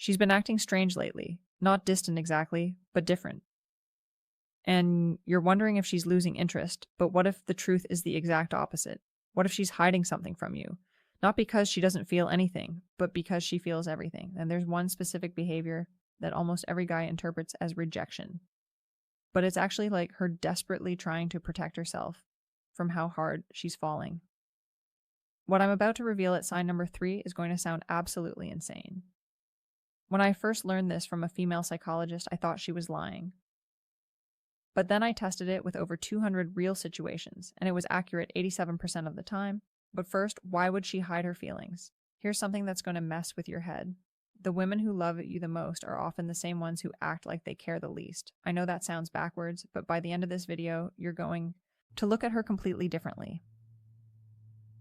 She's been acting strange lately. Not distant exactly, but different. And you're wondering if she's losing interest, but what if the truth is the exact opposite? What if she's hiding something from you? Not because she doesn't feel anything, but because she feels everything. And there's one specific behavior that almost every guy interprets as rejection. But it's actually like her desperately trying to protect herself from how hard she's falling. What I'm about to reveal at sign number 3 is going to sound absolutely insane. When I first learned this from a female psychologist, I thought she was lying. But then I tested it with over 200 real situations, and it was accurate 87% of the time. But first, why would she hide her feelings? Here's something that's going to mess with your head. The women who love you the most are often the same ones who act like they care the least. I know that sounds backwards, but by the end of this video, you're going to look at her completely differently.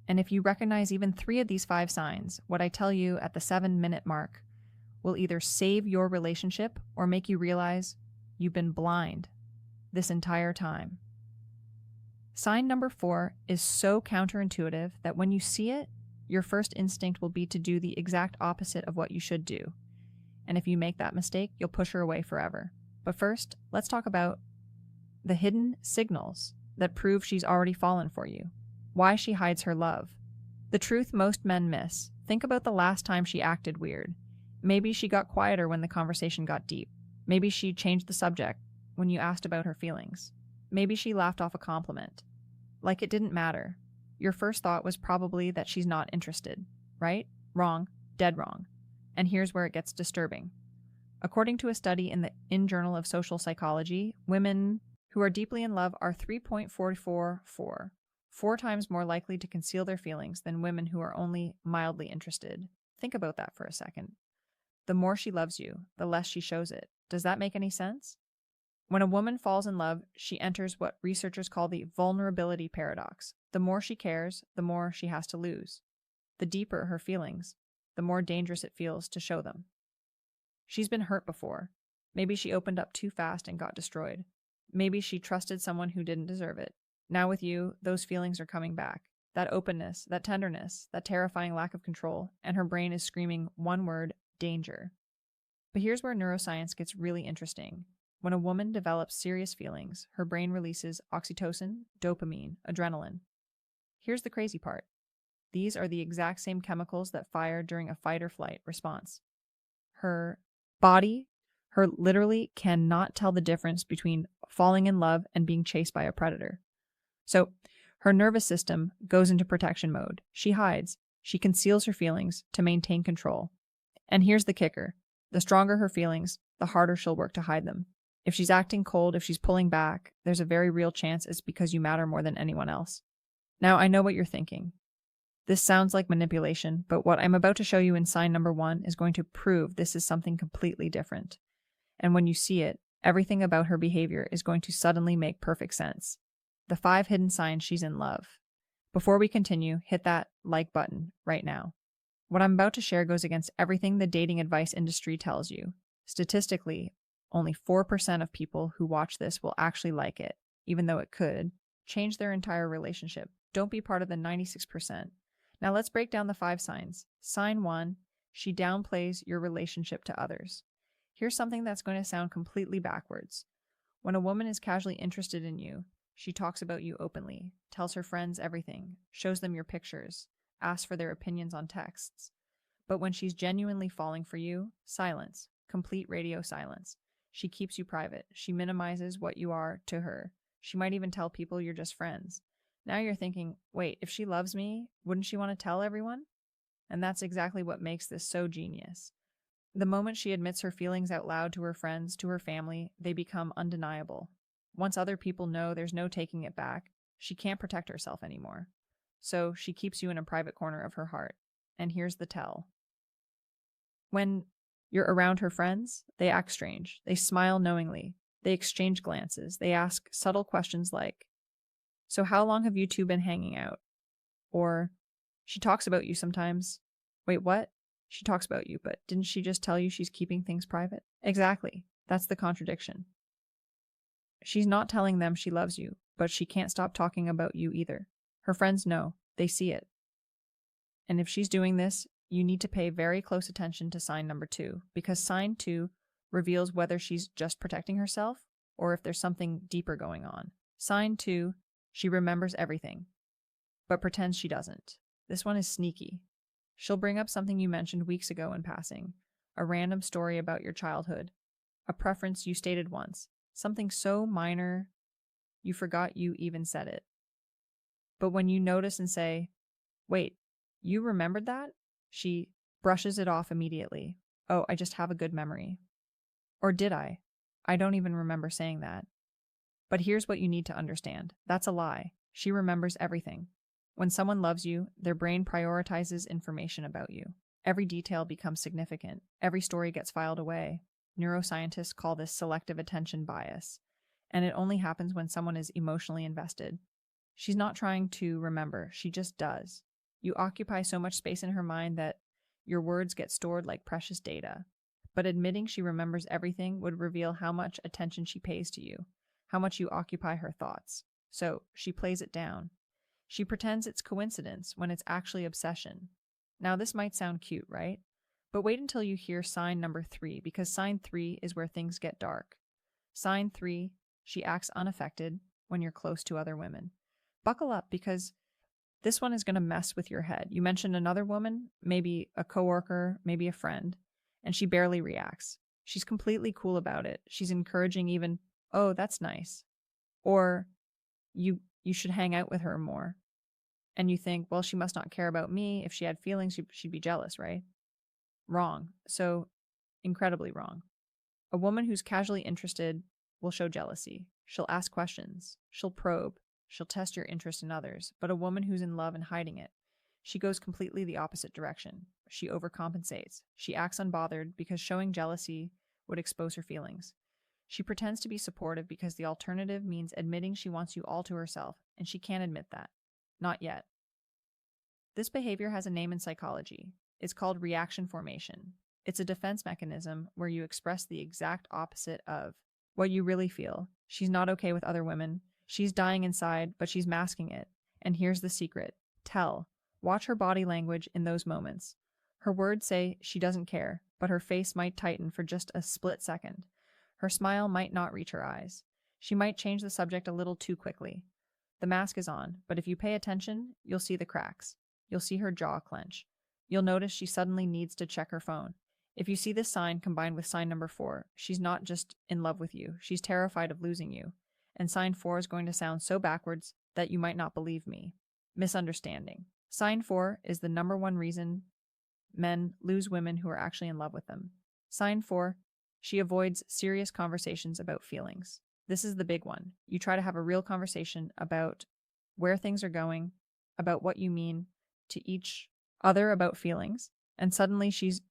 And if you recognize even 3 of these 5 signs, what I tell you at the 7-minute mark will either save your relationship or make you realize you've been blind this entire time. Sign number 4 is so counterintuitive that when you see it, your first instinct will be to do the exact opposite of what you should do. And if you make that mistake, you'll push her away forever. But first, let's talk about the hidden signals that prove she's already fallen for you. Why she hides her love. The truth most men miss. Think about the last time she acted weird. Maybe she got quieter when the conversation got deep. Maybe she changed the subject when you asked about her feelings. Maybe she laughed off a compliment. Like it didn't matter. Your first thought was probably that she's not interested, right? Wrong. Dead wrong. And here's where it gets disturbing. According to a study in Journal of Social Psychology, women who are deeply in love are 3.444, 4 times more likely to conceal their feelings than women who are only mildly interested. Think about that for a second. The more she loves you, the less she shows it. Does that make any sense? When a woman falls in love, she enters what researchers call the vulnerability paradox. The more she cares, the more she has to lose. The deeper her feelings, the more dangerous it feels to show them. She's been hurt before. Maybe she opened up too fast and got destroyed. Maybe she trusted someone who didn't deserve it. Now with you, those feelings are coming back. That openness, that tenderness, that terrifying lack of control, and her brain is screaming one word, danger. But here's where neuroscience gets really interesting. When a woman develops serious feelings, her brain releases oxytocin, dopamine, adrenaline. Here's the crazy part. These are the exact same chemicals that fire during a fight or flight response. Her body, literally cannot tell the difference between falling in love and being chased by a predator. So her nervous system goes into protection mode. She hides. She conceals her feelings to maintain control. And here's the kicker. The stronger her feelings, the harder she'll work to hide them. If she's acting cold, if she's pulling back, there's a very real chance it's because you matter more than anyone else. Now, I know what you're thinking. This sounds like manipulation, but what I'm about to show you in sign number 1 is going to prove this is something completely different. And when you see it, everything about her behavior is going to suddenly make perfect sense. The 5 hidden signs she's in love. Before we continue, hit that like button right now. What I'm about to share goes against everything the dating advice industry tells you. Statistically, only 4% of people who watch this will actually like it, even though it could change their entire relationship. Don't be part of the 96%. Now let's break down the 5 signs. Sign 1, she downplays your relationship to others. Here's something that's going to sound completely backwards. When a woman is casually interested in you, she talks about you openly, tells her friends everything, shows them your pictures, asks for their opinions on texts. But when she's genuinely falling for you, silence, complete radio silence. She keeps you private. She minimizes what you are to her. She might even tell people you're just friends. Now you're thinking, wait, if she loves me, wouldn't she want to tell everyone? And that's exactly what makes this so genius. The moment she admits her feelings out loud to her friends, to her family, they become undeniable. Once other people know there's no taking it back, she can't protect herself anymore. So she keeps you in a private corner of her heart. And here's the tell. When you're around her friends, they act strange. They smile knowingly. They exchange glances. They ask subtle questions like, so how long have you two been hanging out? Or, she talks about you sometimes. Wait, what? She talks about you, but didn't she just tell you she's keeping things private? Exactly. That's the contradiction. She's not telling them she loves you, but she can't stop talking about you either. Her friends know. They see it. And if she's doing this, you need to pay very close attention to sign number 2, because sign 2 reveals whether she's just protecting herself or if there's something deeper going on. Sign 2, she remembers everything, but pretends she doesn't. This one is sneaky. She'll bring up something you mentioned weeks ago in passing, a random story about your childhood, a preference you stated once, something so minor you forgot you even said it. But when you notice and say, "Wait, you remembered that?" she brushes it off immediately. "Oh, I just have a good memory." Or did I? I don't even remember saying that. But here's what you need to understand. That's a lie. She remembers everything. When someone loves you, their brain prioritizes information about you. Every detail becomes significant. Every story gets filed away. Neuroscientists call this selective attention bias, and it only happens when someone is emotionally invested. She's not trying to remember, she just does. You occupy so much space in her mind that your words get stored like precious data. But admitting she remembers everything would reveal how much attention she pays to you, how much you occupy her thoughts. So she plays it down. She pretends it's coincidence when it's actually obsession. Now this might sound cute, right? But wait until you hear sign number 3, because sign 3 is where things get dark. Sign 3, she acts unaffected when you're close to other women. Buckle up, because this one is going to mess with your head. You mentioned another woman, maybe a coworker, maybe a friend, and she barely reacts. She's completely cool about it. She's encouraging even, "Oh, that's nice." Or you should hang out with her more. And you think, well, she must not care about me. If she had feelings, she'd be jealous, right? Wrong. So incredibly wrong. A woman who's casually interested will show jealousy. She'll ask questions. She'll probe. She'll test your interest in others. But a woman who's in love and hiding it, she goes completely the opposite direction. She overcompensates. She acts unbothered because showing jealousy would expose her feelings. She pretends to be supportive because the alternative means admitting she wants you all to herself, and she can't admit that. Not yet. This behavior has a name in psychology. It's called reaction formation. It's a defense mechanism where you express the exact opposite of what you really feel. She's not okay with other women. She's dying inside, but she's masking it. And here's the secret. Tell. Watch her body language in those moments. Her words say she doesn't care, but her face might tighten for just a split second. Her smile might not reach her eyes. She might change the subject a little too quickly. The mask is on, but if you pay attention, you'll see the cracks. You'll see her jaw clench. You'll notice she suddenly needs to check her phone. If you see this sign combined with sign number 4, she's not just in love with you, she's terrified of losing you. And sign 4 is going to sound so backwards that you might not believe me. Misunderstanding. Sign 4 is the number one reason men lose women who are actually in love with them. Sign 4, she avoids serious conversations about feelings. This is the big one. You try to have a real conversation about where things are going, about what you mean to each other about feelings, and suddenly she's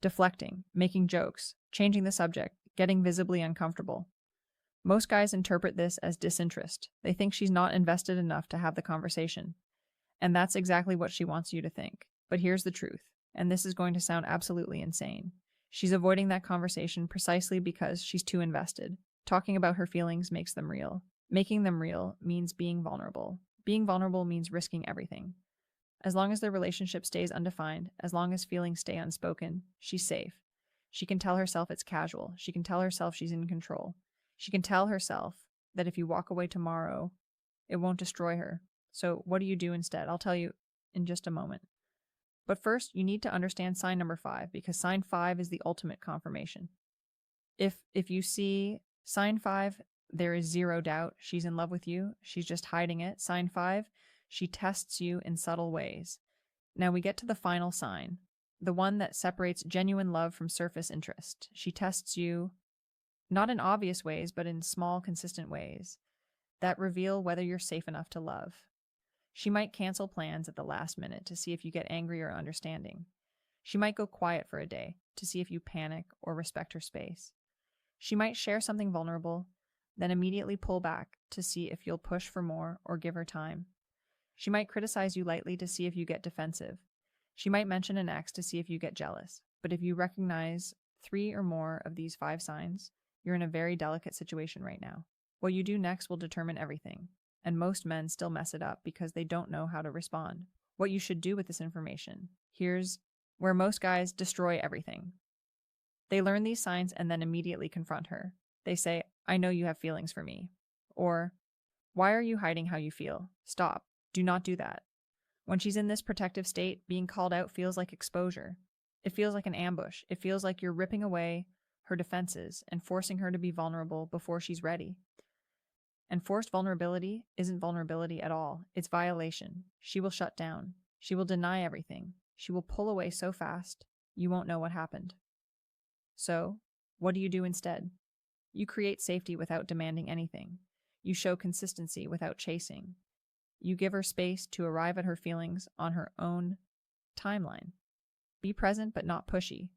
deflecting, making jokes, changing the subject, getting visibly uncomfortable. Most guys interpret this as disinterest. They think she's not invested enough to have the conversation. And that's exactly what she wants you to think. But here's the truth, and this is going to sound absolutely insane. She's avoiding that conversation precisely because she's too invested. Talking about her feelings makes them real. Making them real means being vulnerable. Being vulnerable means risking everything. As long as the relationship stays undefined, as long as feelings stay unspoken, she's safe. She can tell herself it's casual. She can tell herself she's in control. She can tell herself that if you walk away tomorrow, it won't destroy her. So what do you do instead? I'll tell you in just a moment. But first, you need to understand sign number 5, because sign 5 is the ultimate confirmation. If you see sign 5, there is zero doubt she's in love with you. She's just hiding it. Sign 5, she tests you in subtle ways. Now we get to the final sign, the one that separates genuine love from surface interest. She tests you not in obvious ways, but in small, consistent ways that reveal whether you're safe enough to love. She might cancel plans at the last minute to see if you get angry or understanding. She might go quiet for a day to see if you panic or respect her space. She might share something vulnerable, then immediately pull back to see if you'll push for more or give her time. She might criticize you lightly to see if you get defensive. She might mention an ex to see if you get jealous. But if you recognize 3 or more of these 5 signs, you're in a very delicate situation right now. What you do next will determine everything. And most men still mess it up because they don't know how to respond. What you should do with this information. Here's where most guys destroy everything. They learn these signs and then immediately confront her. They say, I know you have feelings for me. Or, why are you hiding how you feel? Stop. Do not do that. When she's in this protective state, being called out feels like exposure. It feels like an ambush. It feels like you're ripping away her defenses and forcing her to be vulnerable before she's ready. And forced vulnerability isn't vulnerability at all. It's violation. She will shut down. She will deny everything. She will pull away so fast, you won't know what happened. So, what do you do instead? You create safety without demanding anything. You show consistency without chasing. You give her space to arrive at her feelings on her own timeline. Be present but not pushy.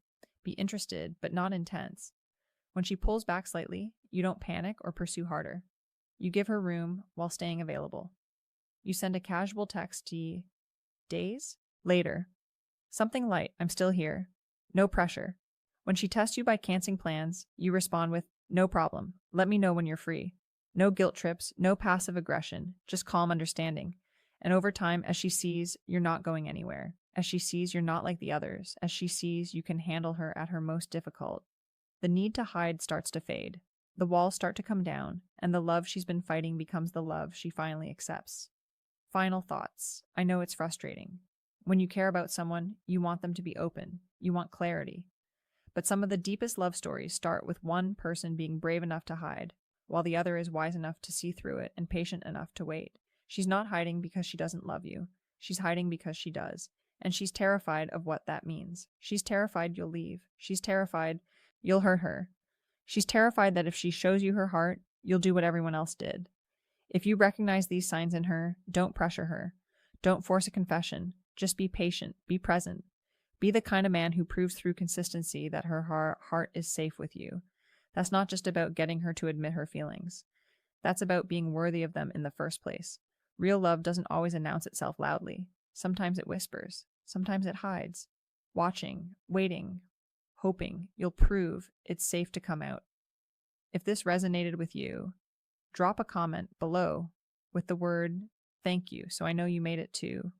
Be interested but not intense. When she pulls back slightly, you don't panic or pursue harder. You give her room while staying available. You send a casual text to days later. Something light, I'm still here. No pressure. When she tests you by canceling plans, you respond with, no problem. Let me know when you're free. No guilt trips, no passive aggression, just calm understanding. And over time, as she sees you're not going anywhere, as she sees you're not like the others, as she sees you can handle her at her most difficult, the need to hide starts to fade. The walls start to come down, and the love she's been fighting becomes the love she finally accepts. Final thoughts. I know it's frustrating. When you care about someone, you want them to be open. You want clarity. But some of the deepest love stories start with one person being brave enough to hide, while the other is wise enough to see through it and patient enough to wait. She's not hiding because she doesn't love you. She's hiding because she does. And she's terrified of what that means. She's terrified you'll leave. She's terrified you'll hurt her. She's terrified that if she shows you her heart, you'll do what everyone else did. If you recognize these signs in her, don't pressure her. Don't force a confession. Just be patient. Be present. Be the kind of man who proves through consistency that her heart is safe with you. That's not just about getting her to admit her feelings. That's about being worthy of them in the first place. Real love doesn't always announce itself loudly. Sometimes it whispers. Sometimes it hides. Watching, waiting, hoping you'll prove it's safe to come out. If this resonated with you, drop a comment below with the word thank you so I know you made it to